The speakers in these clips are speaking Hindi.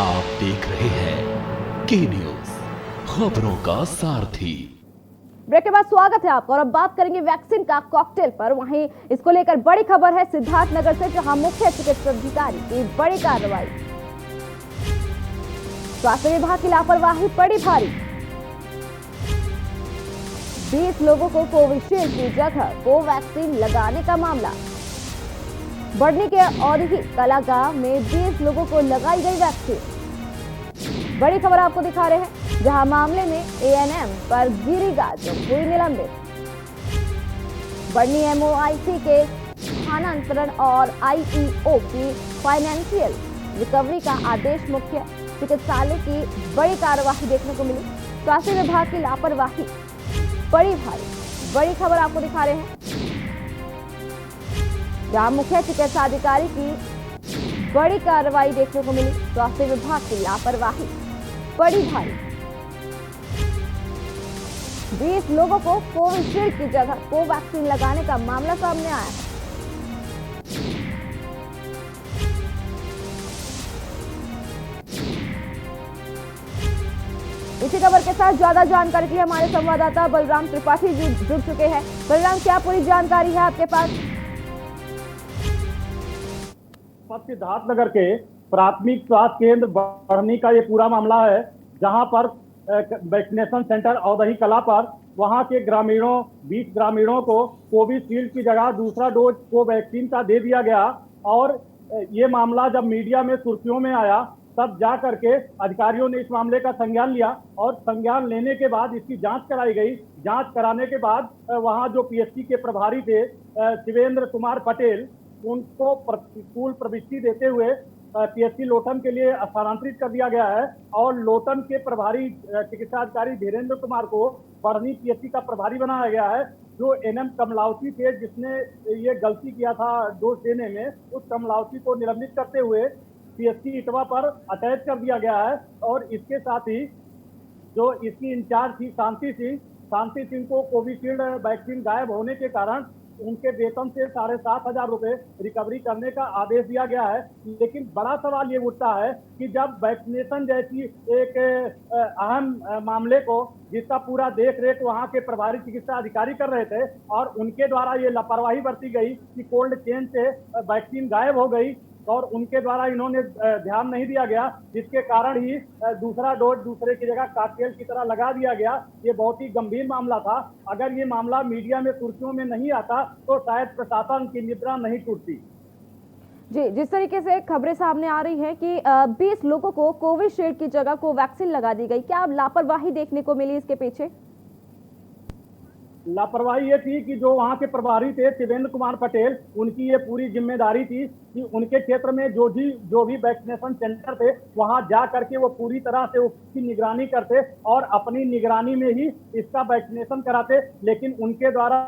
आप देख रहे हैं के न्यूज, खबरों का सारथी। ब्रेक के बाद स्वागत है आपका और अब बात करेंगे वैक्सीन का कॉकटेल पर। वहीं इसको लेकर बड़ी खबर है सिद्धार्थनगर से, जहां मुख्य चिकित्सा अधिकारी की बड़ी कार्रवाई। स्वास्थ्य विभाग की लापरवाही पड़ी भारी। 20 लोगों को कोविशील्ड की जगह कोवैक्सीन लगाने का मामला। बढ़नी के औरही कला गांव में 20 लोगों को लगाई गई वैक्सीन। बड़ी खबर आपको दिखा रहे हैं, जहां मामले में एएनएम पर गिरी गाज हुई निलंबित। बढ़नी एमओआईसी के स्थानांतरण और आईईओ की फाइनेंशियल रिकवरी का आदेश। मुख्य चिकित्सालय की बड़ी कार्यवाही देखने को मिली। स्वास्थ्य विभाग की लापरवाही बड़ी भारी। बड़ी खबर आपको दिखा रहे हैं, जहां मुख्य चिकित्सा अधिकारी की बड़ी कार्रवाई देखने को मिली। स्वास्थ्य विभाग की लापरवाही बड़ी भारी। 20 लोगों को कोविशील्ड की जगह कोवैक्सीन लगाने का मामला सामने आया है। इसी खबर के साथ ज्यादा जानकारी के लिए हमारे संवाददाता बलराम त्रिपाठी जी जुड़ चुके हैं। बलराम, क्या पूरी जानकारी है आपके पास? सिद्धार्थनगर के प्राथमिक स्वास्थ्य केंद्र बढ़नी का ये पूरा मामला है, जहां पर वैक्सीनेशन सेंटर औदही कला पर वहां के 20 ग्रामीणों को कोविशील्ड की जगह दूसरा डोज कोवैक्सीन का दे दिया गया। और ये मामला जब मीडिया में सुर्खियों में आया, तब जा करके अधिकारियों ने इस मामले का संज्ञान लिया और संज्ञान लेने के बाद इसकी जांच कराई गई। जांच कराने के बाद वहां जो पीएचसी के प्रभारी थे शिवेंद्र कुमार पटेल, उनको प्रतिकूल प्रविष्टि देते हुए पीएचसी लोटन के लिए स्थानांतरित कर दिया गया है। और लोटन के प्रभारी चिकित्सा अधिकारी धीरेन्द्र कुमार को बढ़नी पीएचसी का प्रभारी बनाया गया है। जो एनएम कमलावती थे, जिसने ये गलती किया था डोज देने में, उस कमलावती को निलंबित करते हुए पीएचसी इटवा पर अटैच कर दिया गया है। और इसके साथ ही जो इसकी इंचार्ज थी शांति सिंह को कोविशील्ड वैक्सीन गायब होने के कारण उनके वेतन से 7,500 रुपए रिकवरी करने का आदेश दिया गया है। लेकिन बड़ा सवाल ये उठता है कि जब वैक्सीनेशन जैसी एक अहम मामले को, जिसका पूरा देख रेख वहाँ के प्रभारी चिकित्सा अधिकारी कर रहे थे, और उनके द्वारा ये लापरवाही बरती गई कि कोल्ड चेन से वैक्सीन गायब हो गई और उनके द्वारा इन्होंने ध्यान नहीं दिया गया, जिसके कारण ही दूसरा डोज दूसरे की जगह कॉकटेल की तरह लगा दिया गया। ये बहुत ही गंभीर मामला था। अगर ये मामला मीडिया में सुर्खियों में नहीं आता तो शायद प्रशासन की निद्रा नहीं टूटती। जी, जिस तरीके से खबरें सामने आ रही है कि 20 लोगों को कोविशील्ड की जगह कोवैक्सीन लगा दी गई, क्या लापरवाही देखने को मिली इसके पीछे? लापरवाही ये थी कि जो वहाँ के प्रभारी थे शिवेंद्र कुमार पटेल, उनकी ये पूरी जिम्मेदारी थी कि उनके क्षेत्र में जो भी वैक्सीनेशन सेंटर थे, वहाँ जा करके वो पूरी तरह से उसकी निगरानी करते और अपनी निगरानी में ही इसका वैक्सीनेशन कराते। लेकिन उनके द्वारा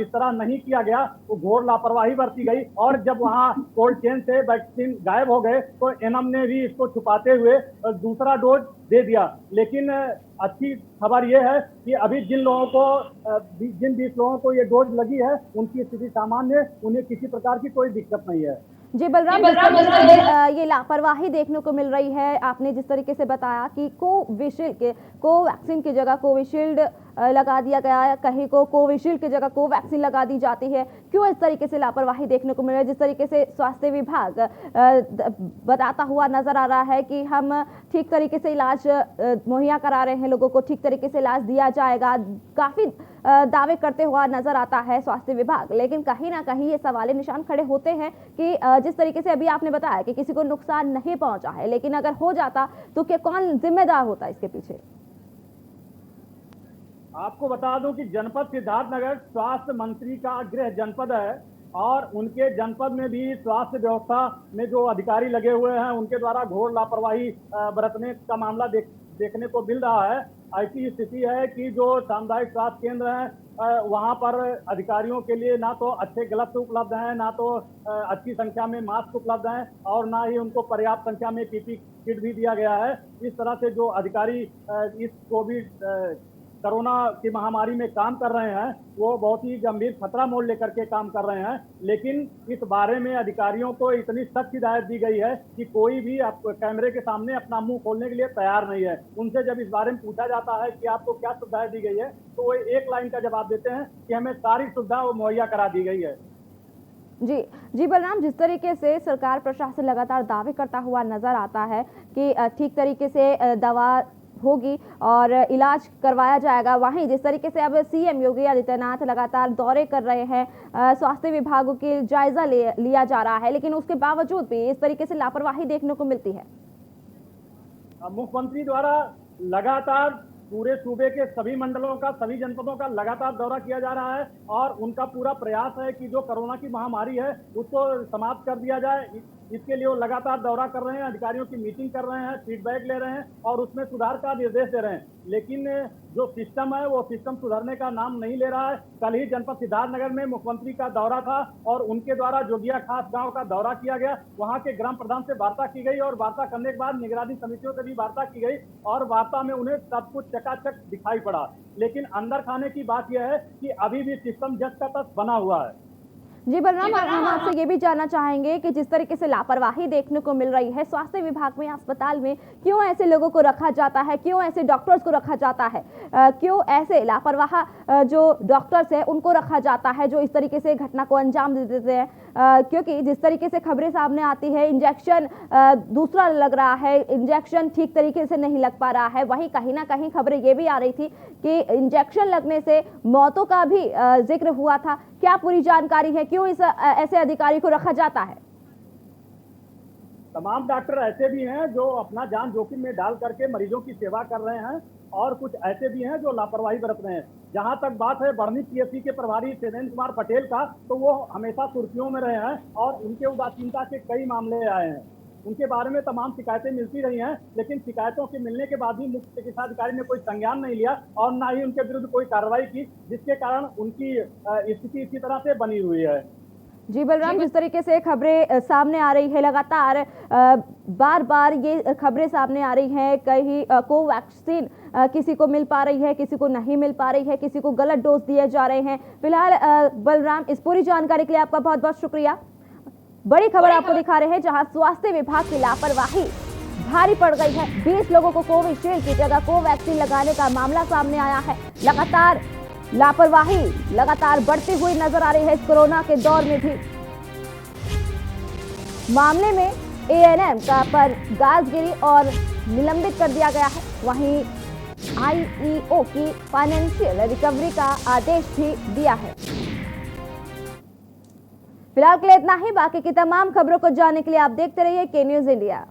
इस तरह नहीं किया गया, वो घोर लापरवाही बरती गई। और जब वहाँ कोल्ड चेन से वैक्सीन गायब हो गए तो एनएम ने भी इसको छुपाते हुए दूसरा डोज दे दिया। लेकिन अच्छी खबर यह है कि अभी जिन 20 लोगों को ये डोज लगी है, उनकी स्थिति सामान्य है, उन्हें किसी प्रकार की कोई दिक्कत नहीं है। जी बलराम, ये लापरवाही देखने को मिल रही है। आपने जिस तरीके से बताया कि कोवैक्सीन की जगह कोविशील्ड लगा दिया गया है, कहीं को कोविशील्ड की जगह कोवैक्सीन लगा दी जाती है, क्यों इस तरीके से लापरवाही देखने को मिल रही है? जिस तरीके से स्वास्थ्य विभाग बताता हुआ नजर आ रहा है कि हम ठीक तरीके से इलाज मुहैया करा रहे हैं, लोगों को ठीक तरीके से इलाज दिया जाएगा, काफी दावे करते हुआ नजर आता है स्वास्थ्य विभाग। लेकिन कहीं ना कहीं ये सवाल निशान खड़े होते हैं कि जिस तरीके से अभी आपने बताया कि किसी को नुकसान नहीं पहुंचा है, लेकिन अगर हो जाता तो क्या कौन जिम्मेदार होता इसके पीछे? आपको बता दूं कि जनपद सिद्धार्थनगर स्वास्थ्य मंत्री का गृह जनपद है और उनके जनपद में भी स्वास्थ्य व्यवस्था में जो अधिकारी लगे हुए हैं, उनके द्वारा घोर लापरवाही बरतने का मामला देखने को मिल रहा है। ऐसी स्थिति है कि जो सामुदायिक स्वास्थ्य केंद्र हैं, वहां पर अधिकारियों के लिए ना तो अच्छे ग्लव्स उपलब्ध हैं, ना तो अच्छी संख्या में मास्क उपलब्ध हैं, और ना ही उनको पर्याप्त संख्या में पीपी किट भी दिया गया है। इस तरह से जो अधिकारी इस कोविड कोरोना की महामारी में काम कर रहे हैं वो बहुत ही गंभीर खतरा मोल लेकर के काम कर रहे हैं, लेकिन इस बारे में अधिकारियों को इतनी सख्त हिदायत दी गई है कि कोई भी कैमरे के सामने अपना मुंह खोलने के लिए तैयार नहीं है। उनसे जब इस बारे में पूछा जाता है कि आपको क्या सुविधाएं दी गई है, तो वो एक लाइन का जवाब देते हैं कि हमें सारी सुविधा मुहैया करा दी गई है। जी बलराम, जिस तरीके से सरकार प्रशासन लगातार दावे करता हुआ नजर आता है कि ठीक तरीके से दवा होगी और इलाज करवाया जाएगा, वहीं जिस तरीके से अब सीएम योगी आदित्यनाथ लगातार दौरे कर रहे हैं, स्वास्थ्य विभागों की जायजा लिया जा रहा है, लेकिन उसके बावजूद भी इस तरीके से लापरवाही देखने को मिलती है। मुख्यमंत्री द्वारा लगातार पूरे सूबे के सभी मंडलों का, सभी जनपदों का लगातार दौरा किया जा रहा है और उनका पूरा प्रयास है कि जो कोरोना की महामारी है उसको समाप्त कर दिया जाए। इसके लिए वो लगातार दौरा कर रहे हैं, अधिकारियों की मीटिंग कर रहे हैं, फीडबैक ले रहे हैं और उसमें सुधार का निर्देश दे रहे हैं, लेकिन जो सिस्टम है वो सिस्टम सुधरने का नाम नहीं ले रहा है। कल ही जनपद सिद्धार्थनगर में मुख्यमंत्री का दौरा था और उनके द्वारा जोगिया खास गांव का दौरा किया गया, वहां के ग्राम प्रधान से वार्ता की गई और वार्ता करने के बाद निगरानी समितियों से भी वार्ता की गई और वार्ता में उन्हें सब कुछ चकाचक दिखाई पड़ा, लेकिन अंदर खाने की बात यह है कि अभी भी सिस्टम जस का तस बना हुआ है। जी बलराम, हम आपसे ये भी जानना चाहेंगे कि जिस तरीके से लापरवाही देखने को मिल रही है स्वास्थ्य विभाग में, अस्पताल में, क्यों ऐसे लोगों को रखा जाता है, क्यों ऐसे डॉक्टर्स को रखा जाता है, क्यों ऐसे लापरवाह जो डॉक्टर्स है उनको रखा जाता है जो इस तरीके से घटना को अंजाम दे देते हैं? क्योंकि जिस तरीके से खबरें सामने आती है, इंजेक्शन दूसरा लग रहा है, इंजेक्शन ठीक तरीके से नहीं लग पा रहा है, वहीं कहीं ना कहीं खबरें ये भी आ रही थी कि इंजेक्शन लगने से मौतों का भी जिक्र हुआ था। क्या पूरी जानकारी है, क्यों इस ऐसे अधिकारी को रखा जाता है? तमाम डॉक्टर ऐसे भी हैं जो अपना जान जोखिम में डाल करके मरीजों की सेवा कर रहे हैं और कुछ ऐसे भी हैं जो लापरवाही बरत रहे हैं। जहां तक बात है बढ़नी पीएससी के प्रभारी शैलेंद्र कुमार पटेल का, तो वो हमेशा सुर्खियों में रहे हैं और उनके उदासीनता के कई मामले आए हैं। उनके बारे में तमाम शिकायतें मिलती रही हैं, लेकिन शिकायतों के मिलने के बाद भी मुख्य चिकित्साधिकारी ने कोई संज्ञान नहीं लिया और ना ही उनके विरुद्ध कोई कार्रवाई की, जिसके कारण उनकी स्थिति इसी तरह से बनी हुई है। जी बलराम, जिस तरीके से खबरें सामने आ रही है, लगातार बार बार ये खबरें सामने आ रही हैं, कहीं कोवैक्सीन किसी को मिल पा रही है, किसी को नहीं मिल पा रही है, किसी को गलत डोज दिए जा रहे हैं। फिलहाल बलराम, इस पूरी जानकारी के लिए आपका बहुत बहुत शुक्रिया। बड़ी खबर आपको दिखा रहे हैं जहां स्वास्थ्य विभाग की लापरवाही भारी पड़ गई है। 20 लोगों को कोविशील्ड की जगह कोवैक्सीन लगाने का मामला सामने आया है। लगातार लापरवाही लगातार बढ़ती हुई नजर आ रही है इस कोरोना के दौर में भी। मामले में एएनएम का पर गाज गिरी और निलंबित कर दिया गया है। वहीं आईईओ की फाइनेंशियल रिकवरी का आदेश भी दिया है। फिलहाल के लिए इतना ही। बाकी की तमाम खबरों को जानने के लिए आप देखते रहिए के न्यूज़ इंडिया।